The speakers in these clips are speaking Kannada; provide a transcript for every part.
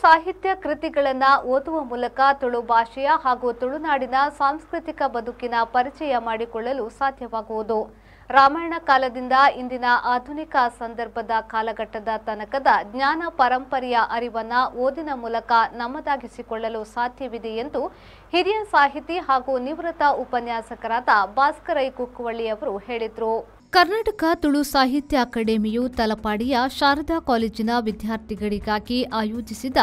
ಸಾಹಿತ್ಯ ಕೃತಿಗಳನ್ನು ಓದುವ ಮೂಲಕ ತುಳು ಭಾಷೆಯ ಹಾಗೂ ತುಳುನಾಡಿನ ಸಾಂಸ್ಕೃತಿಕ ಬದುಕಿನ ಪರಿಚಯ ಮಾಡಿಕೊಳ್ಳಲು ಸಾಧ್ಯವಾಗುವುದು. ರಾಮಾಯಣ ಕಾಲದಿಂದ ಇಂದಿನ ಆಧುನಿಕ ಸಂದರ್ಭದ ಕಾಲಘಟ್ಟದ ತನಕದ ಜ್ಞಾನ ಪರಂಪರೆಯ ಅರಿವನ್ನು ಓದಿನ ಮೂಲಕ ನಮ್ಮದಾಗಿಸಿಕೊಳ್ಳಲು ಸಾಧ್ಯವಿದೆ ಎಂದು ಹಿರಿಯ ಸಾಹಿತಿ ಹಾಗೂ ನಿವೃತ್ತ ಉಪನ್ಯಾಸಕರಾದ ಭಾಸ್ಕರ್ ಐ ಕುಕ್ಕುವಳ್ಳಿ ಅವರು ಹೇಳಿದರು. ಕರ್ನಾಟಕ ತುಳು ಸಾಹಿತ್ಯ ಅಕಾಡೆಮಿಯು ತಲಪಾಡಿಯ ಶಾರದಾ ಕಾಲೇಜಿನ ವಿದ್ಯಾರ್ಥಿಗಳಿಗಾಗಿ ಆಯೋಜಿಸಿದ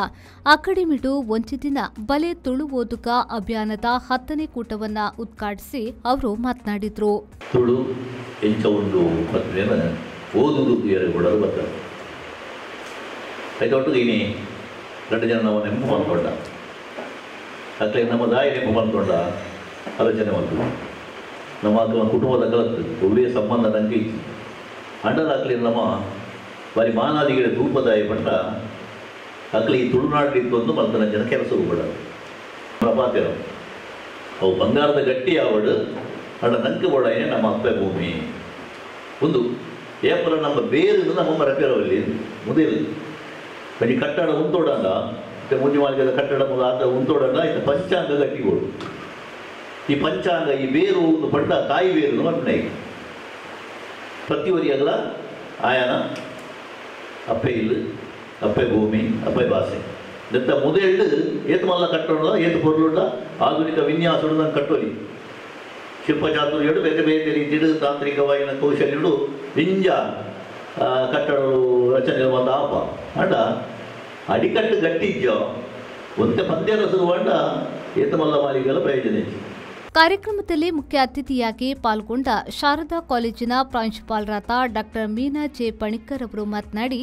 ಅಕಾಡೆಮಿಡು ಒಂಚಿದಿನ ಬಲೆ ತುಳು ಓದುಗ ಅಭಿಯಾನದ 10ನೇ ಕೂಟವನ್ನು ಉದ್ಘಾಟಿಸಿ ಅವರು ಮಾತನಾಡಿದರು. ತುಳು ಎಂಚುಂಡು ಮತ್ತೇನ ಓದುವುದು ಕೊಡಲು ಬರ್ತಾರೆ. ಅದೊಟ್ಟಿಗೆ ಇನಿ 2 ಜನ ನಾವು ನೆನಪು ಮಾಡ್ಕೊಂಡ ಅಟ್ಲೆ ನಮ್ಮ ದಾಯಿ ನೆನಪು ಮಾಡ್ಕೊಂಡ ಆಲೋಚನೆ ಮಾಡ್ತೀವಿ. ನಮ್ಮ ಕುಟುಂಬದ ಕಲತ್ತು ಒಳ್ಳೆಯ ಸಂಬಂಧ ನಂಗೆ ಇತ್ತು ಅಂಡದಾಗಲಿ ನಮ್ಮ ಬಾರಿ ಮಾನಾದಿಗಳ ಧೂಪದಾಯ ಪಟ್ಟ ಅಕ್ಲಿ ಈ ತುಳುನಾಡಿತ್ತು ಒಂದು ಮಲ್ತನ ಜನ ಕೆಲಸವು ಬಿಡ ಪ್ರಭಾತಿರ ಅವು ಬಂಗಾರದ ಗಟ್ಟಿ ಆವಡು ಅಡ ನಂಗೆ ಒಳಗೆ ನಮ್ಮ ಅಪ್ಪ ಭೂಮಿ ಒಂದು ಏಪಲ ನಮ್ಮ ಬೇರು ನಮ್ಮ ಮರಪೇರವಲ್ಲಿ ಮುದಿರು ಬರೀ ಕಟ್ಟಡ ಉಂತೋಡಂಗ ಮುಂಜಿ ಮಾರ್ಗದ ಕಟ್ಟಡ ಆದ ಉಂತೋಡಂಗ ಇದು ಪಂಚಾಂಗ ಗಟ್ಟಿಗೋಡು ಈ ಪಂಚಾಂಗ ಈ ಬೇರು ಒಂದು ಪಂಡ ತಾಯಿ ಬೇರು ಮಣ್ಣೆ ಪ್ರತಿವರಿಯಲ್ಲ ಆಯನ ಅಪ್ಪೆ ಇಲ್ಲು ಅಪ್ಪೆ ಭೂಮಿ ಅಪ್ಪೆ ಭಾಷೆ ಇಂಥ ಮುದೆಳ್ಳು ಏತು ಮಲ್ಲ ಕಟ್ಟೋಣ ಏತು ಪೊರ್ಲುಂಡ ಆಧುನಿಕ ವಿನ್ಯಾಸಡು ಕಟ್ಟೋಲಿ ಶಿಲ್ಪಚಾತುರ್ಯಡು ಬೇರೆ ಬೇರೆ ರೀತಿಡು ತಾಂತ್ರಿಕವಾಗಿನ ಕೌಶಲ್ಯಡು ನಿಂಜ ಕಟ್ಟಡ ರಚನೆ ಬಂದ ಆಪ ಅಂಡ ಅಡಿಕಟ್ಟು ಗಟ್ಟಿಜ್ಜೋ ಒಂದೇ ಪಂದ್ಯ ರಸದುವಂಡ ಏತು ಮಲ್ಲ ಮಾಲಿಗಳ ಪ್ರಯೋಜನ ಹೆಚ್ಚು. ಕಾರ್ಯಕ್ರಮದಲ್ಲಿ ಮುಖ್ಯ ಅತಿಥಿಯಾಗಿ ಪಾಲ್ಗೊಂಡ ಶಾರದಾ ಕಾಲೇಜಿನ ಪ್ರಾಂಶುಪಾಲರಾದ ಡಾ ಮೀನಾ ಜೆ ಪಣಿಕ್ಕರ್ ಅವರು ಮಾತನಾಡಿ,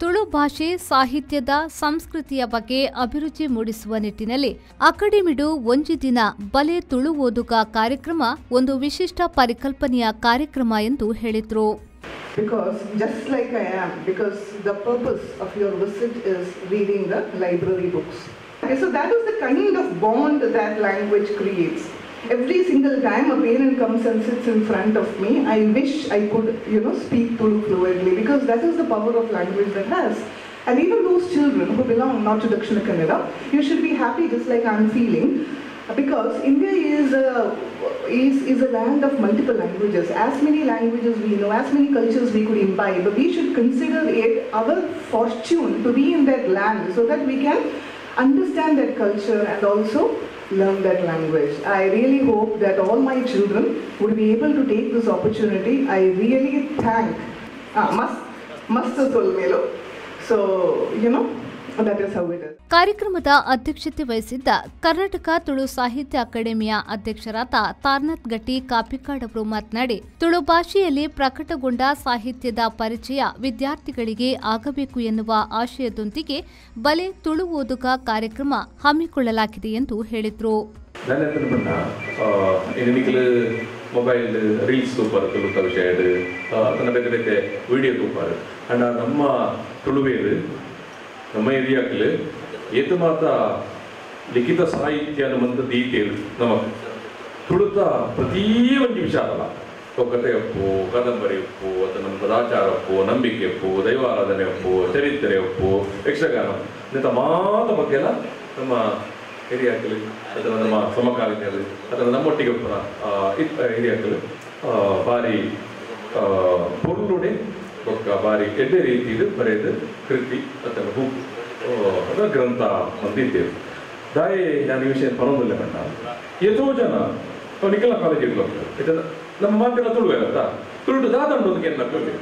ತುಳು ಭಾಷೆ ಸಾಹಿತ್ಯದ ಸಂಸ್ಕೃತಿಯ ಬಗ್ಗೆ ಅಭಿರುಚಿ ಮೂಡಿಸುವ ನಿಟ್ಟಿನಲ್ಲಿ ಅಕಾಡೆಮಿಡು ಒಂಜಿ ದಿನ ಬಲೆ ತುಳು ಓದುಗ ಕಾರ್ಯಕ್ರಮ ಒಂದು ವಿಶಿಷ್ಟ ಪರಿಕಲ್ಪನೆಯ ಕಾರ್ಯಕ್ರಮ ಎಂದು ಹೇಳಿದರು. Because just like I am, because the purpose of your visit is reading the library books. Okay, so that is the kind of bond that language creates. Every single time a parent comes and sits in front of me, I wish I could, speak Tulu fluently, because that is the power of language that has. And even those children who belong not to Dakshina Kannada, you should be happy just like I am feeling, because India is a land of multiple languages. As many languages we know, as many cultures we could imbibe, but we should consider it our fortune to be in that land so that we can understand that culture and also learn that language. I really hope that all my children would be able to take this opportunity. I really thank Master Solmelo. So, that is how it is. ಕಾರ್ಯಕ್ರಮದ ಅಧ್ಯಕ್ಷತೆ ವಹಿಸಿದ್ದ ಕರ್ನಾಟಕ ತುಳು ಸಾಹಿತ್ಯ ಅಕಾಡೆಮಿಯ ಅಧ್ಯಕ್ಷರಾದ ತಾರ್ನಾಥ್ ಗಟ್ಟಿ ಕಾಪಿಕಾಡ್ ಅವರು ಮಾತನಾಡಿ, ತುಳು ಭಾಷೆಯಲ್ಲಿ ಪ್ರಕಟಗೊಂಡ ಸಾಹಿತ್ಯದ ಪರಿಚಯ ವಿದ್ಯಾರ್ಥಿಗಳಿಗೆ ಆಗಬೇಕು ಎನ್ನುವ ಆಶಯದೊಂದಿಗೆ ಬಲೆ ತುಳು ಓದುಗ ಕಾರ್ಯಕ್ರಮ ಹಮ್ಮಿಕೊಳ್ಳಲಾಗಿದೆ ಎಂದು ಹೇಳಿದರು. ಮೊಬೈಲ್ ರೀಲ್ಸ್ ತೂಪಾರು ತುಳು ವಿಷಯಡ್ ಅದನ್ನ ಬೇತೆ ಬೇತೆ ವಿಡಿಯೋ ತೂಪಾರು ಅಂಡ್ ನಮ್ಮ ತುಳುವೇರು ನಮ್ಮ ಏರಿಯಾಕ್ಲು ಏತು ಮಾತ ಲಿಖಿತ ಸಾಹಿತ್ಯ ಅನ್ನುವಂಥ ದೀಟೇರು ನಮಗೆ ತುಳುತ ಪ್ರತಿ ಒಂದು ವಿಚಾರಲ್ಲ ಕತೆ ಒಪ್ಪು ಕಾದಂಬರಿ ಒಪ್ಪು ಅಥವಾ ನಮ್ಮ ಸದಾಚಾರ ಒಪ್ಪು ನಂಬಿಕೆ ಒಪ್ಪು ದೈವಾರಾಧನೆ ಒಪ್ಪು ಚರಿತ್ರೆ ಒಪ್ಪು ಯಕ್ಷಗಾನ ಇಂಥ ಮಾತ ಬಗ್ಗೆ ಎಲ್ಲ ನಮ್ಮ ಹಿರಿಯಾಕಲು ಅಥವಾ ನಮ್ಮ ಸಮಕಾಲೀನರು ಅಥವಾ ನಮ್ಮೊಟ್ಟಿಗೆ ಒಪ್ಪನ ಹಿರಿಯಾಕಲು ಭಾರಿ ಪೊರ್ಲುಡೆ ಬೊಕ್ಕ ಭಾರಿ ಎಡ್ಡೆ ರೀತಿದು ಬರೆದು ಕೃತಿ ಅಥವಾ ಬುಕ್ ಗ್ರಂಥ ಅಂತಿದ್ದೇವೆ ದಾಯಿ ನಾನು ಈ ವಿಷಯ ಪರವಾಗಿಲ್ಲ ಕಂಡ ಎಷ್ಟೋ ಜನ ನಿಖಿಲ ಕಾಲೇಜಿಗೆ ಹೋಗ್ತಾರೆ ನಮ್ಮ ಮಾತೆಲ್ಲ ತುಳು ಇರತ್ತಾ ತುಳುಟು ದಾದ ಉಂಟು ಒಂದು ಕೇಳಿ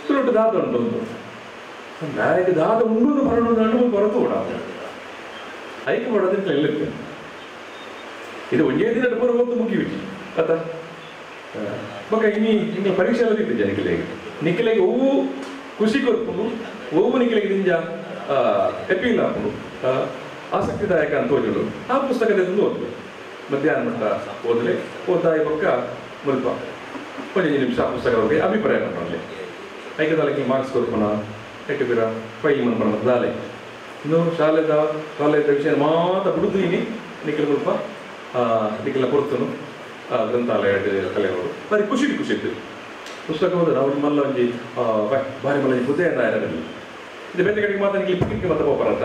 ತುಳುಟು ದಾದ ಉಂಟು ಒಂದು ನಾಯಕ ದಾದ ಉಂಡು ಬರೋದು ಬರತು ಕೂಡ ಐಕೆ ಮಾಡೋದಕ್ಕೆ ಎಲ್ಲಿರ್ತೇನೆ ಇದು ಒಂದೇ ದಿನ ಬರುವಂತ ಮುಗಿವಿಟ್ಟು ಅತ್ತ ಬೊಕ್ಕ ಇನ್ನು ಪರೀಕ್ಷೆ ಎಲ್ಲ ಇಟ್ಟಿದ್ದೆ ನಿಖಿಲೆಗೆ ಒವ್ವು ಖುಷಿ ಕೊರ್ಪುನು ಒವ್ವು ನಿಖಿಲೆಗೆ ನಿಂಜ ಎಪೀಲ್ ಹಾಕುನು ಆಸಕ್ತಿದಾಯಕ ಅಂತ ಓದಿಳು ಆ ಪುಸ್ತಕದಿಂದ ಓದ್ಲು ಮಧ್ಯಾಹ್ನ ಮಟ್ಟ ಓದಲೆ ಓದಾಯ ಬೊಕ್ಕ ಮುಲ್ಪ 15 ನಿಮಿಷ ಆ ಪುಸ್ತಕದ ಬಗ್ಗೆ ಅಭಿಪ್ರಾಯ ಮಾಡಲಿ ಐಕೆ ತಾಲೂಕಿಗೆ ಮಾರ್ಕ್ಸ್ ಕೊರ್ಪುನ ಐಕೆ ಬಿರ ಫೈಲ್ ಮನ್ಪಣ ದಾಲೆ ಇನ್ನು ಕಾಲೇಜ್ ವಿಷಯ ಮಾತ್ರ ಬಿಡುತ್ತೀನಿ ನಿಖಿಲ ಮುಲ್ಪ ನಿಖಿಲ ಕೊಡ್ತನು ಗ್ರಂಥಾಲಯ ಕಲೆಯವರು ಬಾರಿ ಖುಷಿ ಇತ್ತು ಪುಸ್ತಕ ಹೋದ್ರೆ ಅವ್ರ ಮಲ್ಲ ಒಂಜಿ ಭಾರಿ ಮಲ್ಲ ಬುದ್ಧೆ ಅಂತ ಇರಲಿ ಇದು ಬೇರೆ ಕಡೆಗೆ ಮಾತ್ರ ನಿಖಿಲ್ ಪಿಕ್ನಿಕ್ ಮತ್ತೆ ಹೋಗ್ಬಾರತ್ತ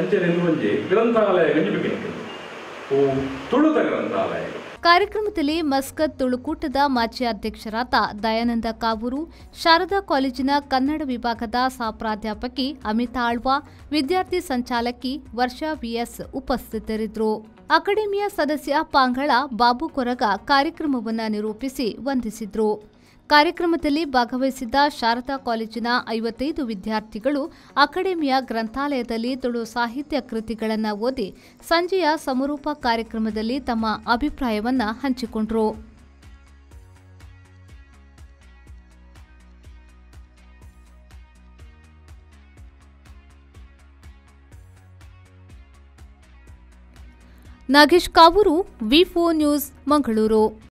ಅಂಚನೆ ಒಂಜಿ ಗ್ರಂಥಾಲಯ ಗಂಜಿಬೇಕು ತುಳುತ ಗ್ರಂಥಾಲಯ. ಕಾರ್ಯಕ್ರಮದಲ್ಲಿ ಮಸ್ಕತ್ ತುಳುಕೂಟದ ಮಾಜಿ ಅಧ್ಯಕ್ಷರಾದ ದಯಾನಂದ ಕಾವೂರು, ಶಾರದಾ ಕಾಲೇಜಿನ ಕನ್ನಡ ವಿಭಾಗದ ಸಹಪ್ರಾಧ್ಯಾಪಕಿ ಅಮಿತಾ ಆಳ್ವಾ, ವಿದ್ಯಾರ್ಥಿ ಸಂಚಾಲಕಿ ವರ್ಷಾ ವಿಎಸ್ ಉಪಸ್ಥಿತರಿದ್ದರು. ಅಕಾಡೆಮಿಯ ಸದಸ್ಯ ಪಾಂಗಳ ಬಾಬು ಕೊರಗ ಕಾರ್ಯಕ್ರಮವನ್ನು ನಿರೂಪಿಸಿ ವಂದಿಸಿದರು. ಕಾರ್ಯಕ್ರಮದಲ್ಲಿ ಭಾಗವಹಿಸಿದ್ದ ಶಾರದಾ ಕಾಲೇಜಿನ 55 ವಿದ್ಯಾರ್ಥಿಗಳು ಅಕಾಡೆಮಿಯ ಗ್ರಂಥಾಲಯದಲ್ಲಿ ತುಳು ಸಾಹಿತ್ಯ ಕೃತಿಗಳನ್ನು ಓದಿ ಸಂಜೆಯ ಸಮರೂಪ ಕಾರ್ಯಕ್ರಮದಲ್ಲಿ ತಮ್ಮ ಅಭಿಪ್ರಾಯವನ್ನು ಹಂಚಿಕೊಂಡರು. ನಾಗೇಶ್ ಕಾವೂರು, ವಿ4 ನ್ಯೂಸ್, ಮಂಗಳೂರು.